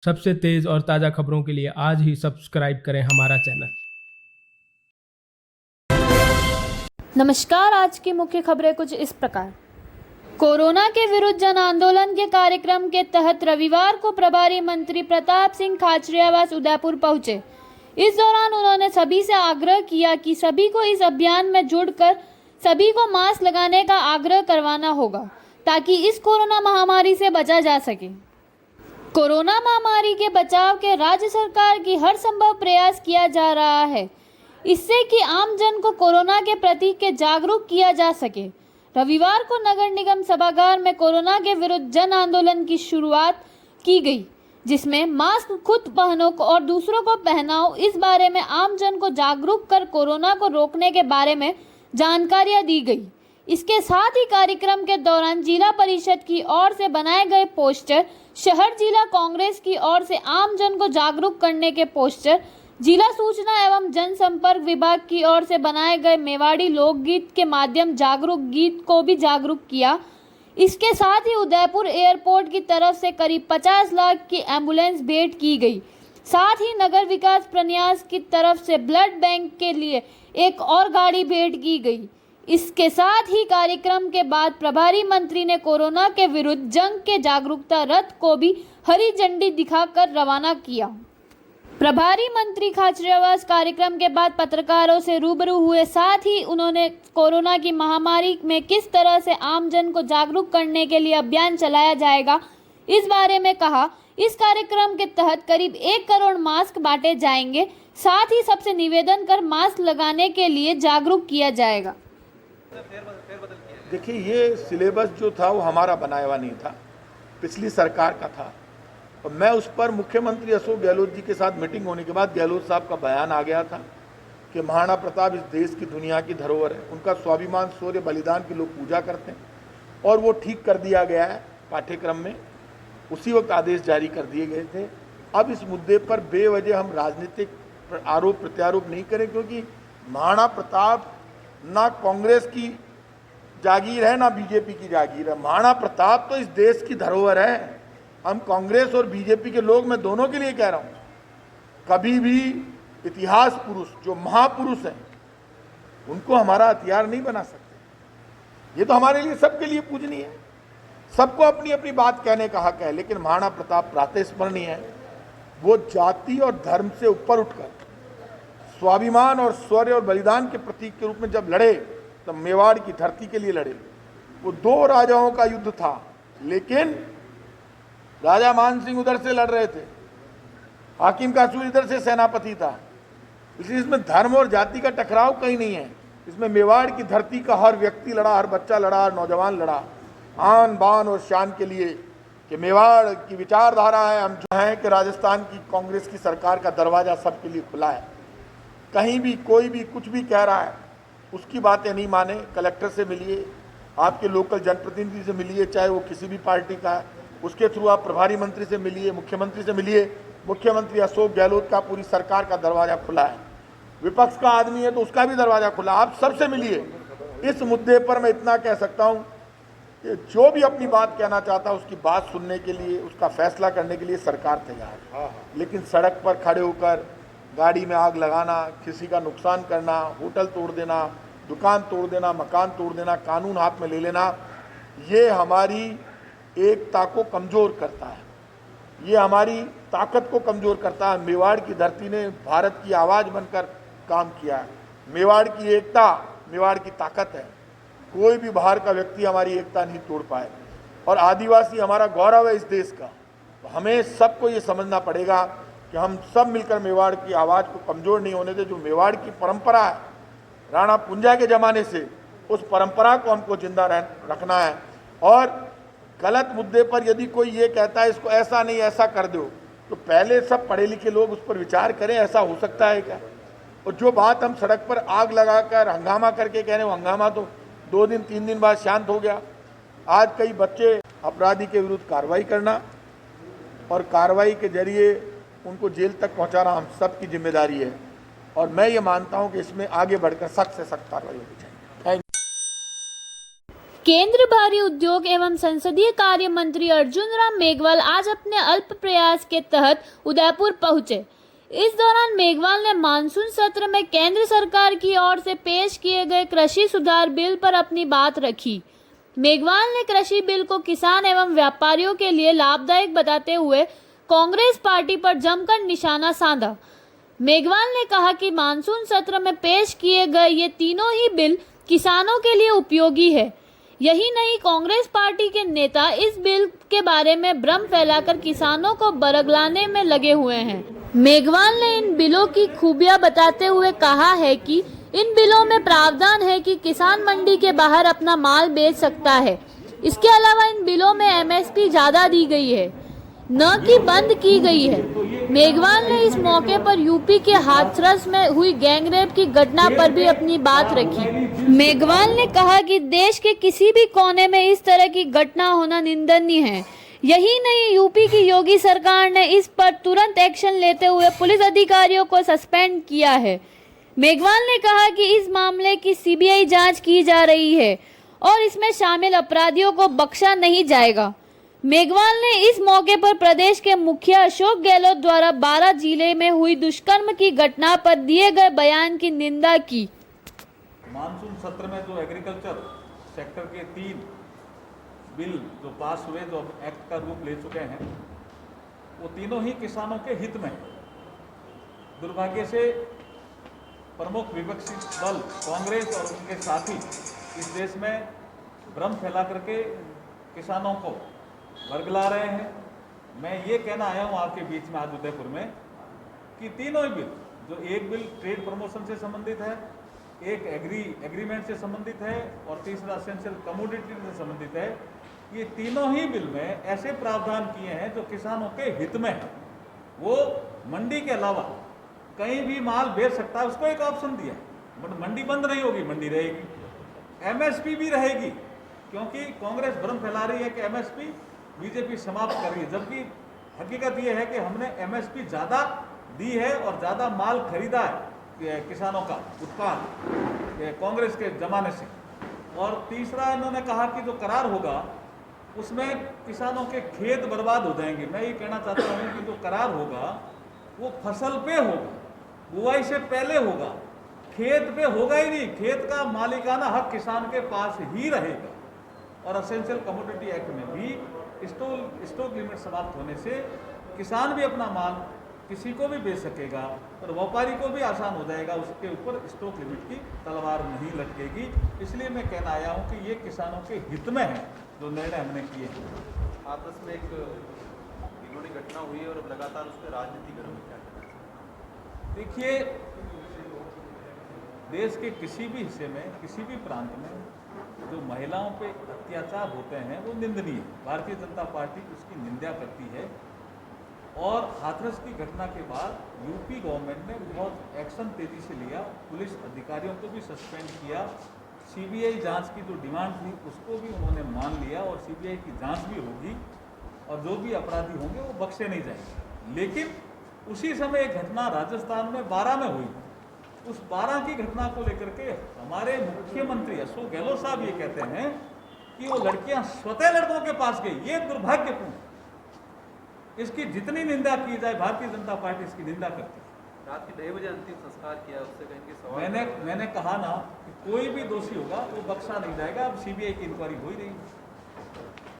सबसे तेज और ताज़ा खबरों के लिए आज ही सब्सक्राइब करें हमारा चैनल। नमस्कार, आज की मुख्य खबरें कुछ इस प्रकार। कोरोना के विरुद्ध जन आंदोलन के कार्यक्रम के तहत रविवार को प्रभारी मंत्री प्रताप सिंह खाचरियावास उदयपुर पहुंचे। इस दौरान उन्होंने सभी से आग्रह किया कि सभी को इस अभियान में जुड़कर सभी को मास्क लगाने का आग्रह करवाना होगा ताकि इस कोरोना महामारी से बचा जा सके। कोरोना महामारी के बचाव के राज्य सरकार की हर संभव प्रयास किया जा रहा है, इससे कि आम जन को कोरोना के प्रति के जागरूक किया जा सके। रविवार को नगर निगम सभागार में कोरोना के विरुद्ध जन आंदोलन की शुरुआत की गई, जिसमें मास्क खुद पहनो और दूसरों को पहनाओ, इस बारे में आम जन को जागरूक कर कोरोना को रोकने के बारे में जानकारियां दी गई। इसके साथ ही कार्यक्रम के दौरान जिला परिषद की ओर से बनाए गए पोस्टर, शहर जिला कांग्रेस की ओर से आम जन को जागरूक करने के पोस्टर, जिला सूचना एवं जनसंपर्क विभाग की ओर से बनाए गए मेवाड़ी लोकगीत के माध्यम जागरूक गीत को भी जागरूक किया। इसके साथ ही उदयपुर एयरपोर्ट की तरफ से करीब 50 लाख की एम्बुलेंस भेंट की गई। साथ ही नगर विकास प्रन्यास की तरफ से ब्लड बैंक के लिए एक और गाड़ी भेंट की गई। इसके साथ ही कार्यक्रम के बाद प्रभारी मंत्री ने कोरोना के विरुद्ध जंग के जागरूकता रथ को भी हरी झंडी दिखाकर रवाना किया। प्रभारी मंत्री खाचरियावास कार्यक्रम के बाद पत्रकारों से रूबरू हुए, साथ ही उन्होंने कोरोना की महामारी में किस तरह से आम जन को जागरूक करने के लिए अभियान चलाया जाएगा, इस बारे में कहा। इस कार्यक्रम के तहत करीब 1 करोड़ मास्क बांटे जाएंगे। साथ ही सबसे निवेदन कर मास्क लगाने के लिए जागरूक किया जाएगा। देखिए, ये सिलेबस जो था वो हमारा बनाया हुआ नहीं था, पिछली सरकार का था। और मैं उस पर मुख्यमंत्री अशोक गहलोत जी के साथ मीटिंग होने के बाद गहलोत साहब का बयान आ गया था कि महाराणा प्रताप इस देश की दुनिया की धरोहर है, उनका स्वाभिमान शौर्य बलिदान की लोग पूजा करते हैं, और वो ठीक कर दिया गया है पाठ्यक्रम में। उसी वक्त आदेश जारी कर दिए गए थे। अब इस मुद्दे पर बेवजह हम राजनीतिक आरोप प्रत्यारोप नहीं करें, क्योंकि महाराणा प्रताप ना कांग्रेस की जागीर है ना बीजेपी की जागीर है। महाराणा प्रताप तो इस देश की धरोहर है। हम कांग्रेस और बीजेपी के लोग, मैं दोनों के लिए कह रहा हूं, कभी भी इतिहास पुरुष जो महापुरुष हैं उनको हमारा हथियार नहीं बना सकते। ये तो हमारे लिए, सबके लिए पूजनीय है, सबको अपनी अपनी बात कहने का हक है। लेकिन महाराणा प्रताप प्रातःस्मरणीय है। वो जाति और धर्म से ऊपर उठकर स्वाभिमान और शौर्य और बलिदान के प्रतीक के रूप में जब लड़े, तब मेवाड़ की धरती के लिए लड़े। वो 2 राजाओं का युद्ध था, लेकिन राजा मान सिंह उधर से लड़ रहे थे, हाकिम कासूर इधर से सेनापति था। इसलिए इसमें धर्म और जाति का टकराव कहीं नहीं है। इसमें मेवाड़ की धरती का हर व्यक्ति लड़ा, हर बच्चा लड़ा, हर नौजवान लड़ा, आन बान और शान के लिए कि मेवाड़ की विचारधारा है। हम जो हैं कि राजस्थान की कांग्रेस की सरकार का दरवाजा सबके लिए खुला है। कहीं भी कोई भी कुछ भी कह रहा है, उसकी बातें नहीं माने। कलेक्टर से मिलिए, आपके लोकल जनप्रतिनिधि से मिलिए, चाहे वो किसी भी पार्टी का है, उसके थ्रू आप प्रभारी मंत्री से मिलिए, मुख्यमंत्री से मिलिए। मुख्यमंत्री अशोक गहलोत का पूरी सरकार का दरवाजा खुला है। विपक्ष का आदमी है तो उसका भी दरवाजा खुला, आप सबसे मिलिए। इस मुद्दे पर मैं इतना कह सकता हूं कि जो भी अपनी बात कहना चाहता है उसकी बात सुनने के लिए, उसका फैसला करने के लिए सरकार तैयार है। लेकिन सड़क पर खड़े होकर गाड़ी में आग लगाना, किसी का नुकसान करना, होटल तोड़ देना, दुकान तोड़ देना, मकान तोड़ देना, कानून हाथ में ले लेना, ये हमारी एकता को कमज़ोर करता है, ये हमारी ताकत को कमज़ोर करता है। मेवाड़ की धरती ने भारत की आवाज़ बनकर काम किया है। मेवाड़ की एकता मेवाड़ की ताकत है। कोई भी बाहर का व्यक्ति हमारी एकता नहीं तोड़ पाए। और आदिवासी हमारा गौरव है इस देश का। तो हमें सबको ये समझना पड़ेगा कि हम सब मिलकर मेवाड़ की आवाज़ को कमज़ोर नहीं होने दें। जो मेवाड़ की परंपरा है राणा पुंजा के ज़माने से, उस परंपरा को हमको जिंदा रखना है। और गलत मुद्दे पर यदि कोई ये कहता है इसको ऐसा नहीं ऐसा कर दो, तो पहले सब पढ़े लिखे लोग उस पर विचार करें, ऐसा हो सकता है क्या। और जो बात हम सड़क पर आग लगाकर हंगामा करके कह रहे हैं, वो हंगामा तो 2 दिन 3 दिन बाद शांत हो गया। आज कई बच्चे अपराधी के विरुद्ध कार्रवाई करना और कार्रवाई के जरिए उनको जेल तक पहुंचाना हम सब की जिम्मेदारी है। और मैं ये मानता हूं कि इसमें आगे बढ़कर सख्त से सख्त कार्रवाई होनी चाहिए। Thank you. केंद्रीय भारी उद्योग एवं संसदीय कार्य मंत्री अर्जुन राम मेघवाल आज अपने अल्प प्रयास के तहत उदयपुर पहुंचे। इस दौरान मेघवाल ने मानसून सत्र में केंद्र सरकार की ओर से पेश किए गए कृषि सुधार बिल पर अपनी बात रखी। मेघवाल ने कृषि बिल को किसान एवं व्यापारियों के लिए लाभदायक बताते हुए कांग्रेस पार्टी पर जमकर निशाना साधा। मेघवाल ने कहा कि मानसून सत्र में पेश किए गए ये तीनों ही बिल किसानों के लिए उपयोगी है। यही नहीं, कांग्रेस पार्टी के नेता इस बिल के बारे में भ्रम फैलाकर किसानों को बरगलाने में लगे हुए हैं। मेघवाल ने इन बिलों की खूबियां बताते हुए कहा है कि इन बिलों में प्रावधान है कि किसान मंडी के बाहर अपना माल बेच सकता है। इसके अलावा इन बिलों में एमएसपी ज्यादा दी गई है, न कि बंद की गई है। मेघवाल ने इस मौके पर यूपी के हाथरस में हुई गैंगरेप की घटना पर भी अपनी बात रखी। मेघवाल ने कहा कि देश के किसी भी कोने में इस तरह की घटना होना निंदनीय है। यही नहीं, यूपी की योगी सरकार ने इस पर तुरंत एक्शन लेते हुए पुलिस अधिकारियों को सस्पेंड किया है। मेघवाल ने कहा कि इस मामले की सीबीआई जांच की जा रही है और इसमें शामिल अपराधियों को बख्शा नहीं जाएगा। मेघवाल ने इस मौके पर प्रदेश के मुखिया अशोक गहलोत द्वारा 12 जिले में हुई दुष्कर्म की घटना पर दिए गए बयान की निंदा की। मानसून सत्र में जो एग्रीकल्चर सेक्टर के 3 बिल जो पास हुए, जो एक्ट का रूप ले चुके हैं, वो तीनों ही किसानों के हित में। दुर्भाग्य से प्रमुख विपक्षी दल कांग्रेस और उनके साथी इस देश में भ्रम फैला करके किसानों को बरगला रहे हैं। मैं ये कहना आया हूँ आपके बीच में आज उदयपुर में कि तीनों ही बिल, जो एक बिल ट्रेड प्रमोशन से संबंधित है, एक एग्रीमेंट से संबंधित है और तीसरा एसेंशियल कमोडिटी से संबंधित है, ये तीनों ही बिल में ऐसे प्रावधान किए हैं जो किसानों के हित में है। वो मंडी के अलावा कहीं भी माल बेच सकता है, उसको एक ऑप्शन दिया। बट मंडी बंद नहीं होगी, मंडी रहेगी, एमएसपी भी रहेगी, क्योंकि कांग्रेस भ्रम फैला रही है कि एमएसपी बीजेपी समाप्त कर रही है, जबकि हकीकत यह है कि हमने एमएसपी ज़्यादा दी है और ज़्यादा माल खरीदा है किसानों का उत्पाद कांग्रेस के ज़माने से। और तीसरा इन्होंने कहा कि जो करार होगा उसमें किसानों के खेत बर्बाद हो जाएंगे। मैं ये कहना चाहता हूँ कि जो करार होगा वो फसल पे होगा, बुआई से पहले होगा, खेत पे होगा ही नहीं। खेत का मालिकाना हक किसान के पास ही रहेगा। और एसेंशियल कमोडिटी एक्ट में भी स्टॉक लिमिट समाप्त होने से किसान भी अपना माल किसी को भी बेच सकेगा और व्यापारी को भी आसान हो जाएगा, उसके ऊपर स्टॉक लिमिट की तलवार नहीं लटकेगी। इसलिए मैं कहना आया हूँ कि ये किसानों के हित में है जो निर्णय हमने किए हैं। आपस में एक बिगड़ी घटना हुई और लगातार उस पर राजनीति गर्म क्या करना चाहिए? देखिए, देश के किसी भी हिस्से में, किसी भी प्रांत में जो महिलाओं पे अत्याचार होते हैं वो निंदनीय है। भारतीय जनता पार्टी उसकी निंदा करती है। और हाथरस की घटना के बाद यूपी गवर्नमेंट ने बहुत एक्शन तेजी से लिया, पुलिस अधिकारियों को भी सस्पेंड किया, सीबीआई जांच की जो डिमांड थी उसको भी उन्होंने मान लिया और सीबीआई की जांच भी होगी और जो भी अपराधी होंगे वो बख्शे नहीं जाएंगे। लेकिन उसी समय एक घटना राजस्थान में 12 में हुई। उस 12 की घटना को लेकर के हमारे मुख्यमंत्री अशोक गहलोत साहब ये कहते हैं कि वो लड़कियां स्वतः लड़कों के पास गई। ये दुर्भाग्यपूर्ण। इसकी जितनी निंदा की जाए, भारतीय जनता पार्टी इसकी निंदा करती है। रात के 2 बजे अंतिम संस्कार किया, उससे कहेंगे सवाल। मैंने कहा ना कि कोई भी दोषी होगा वो बख्शा नहीं जाएगा। अब सीबीआई की इंक्वायरी हो ही रही है।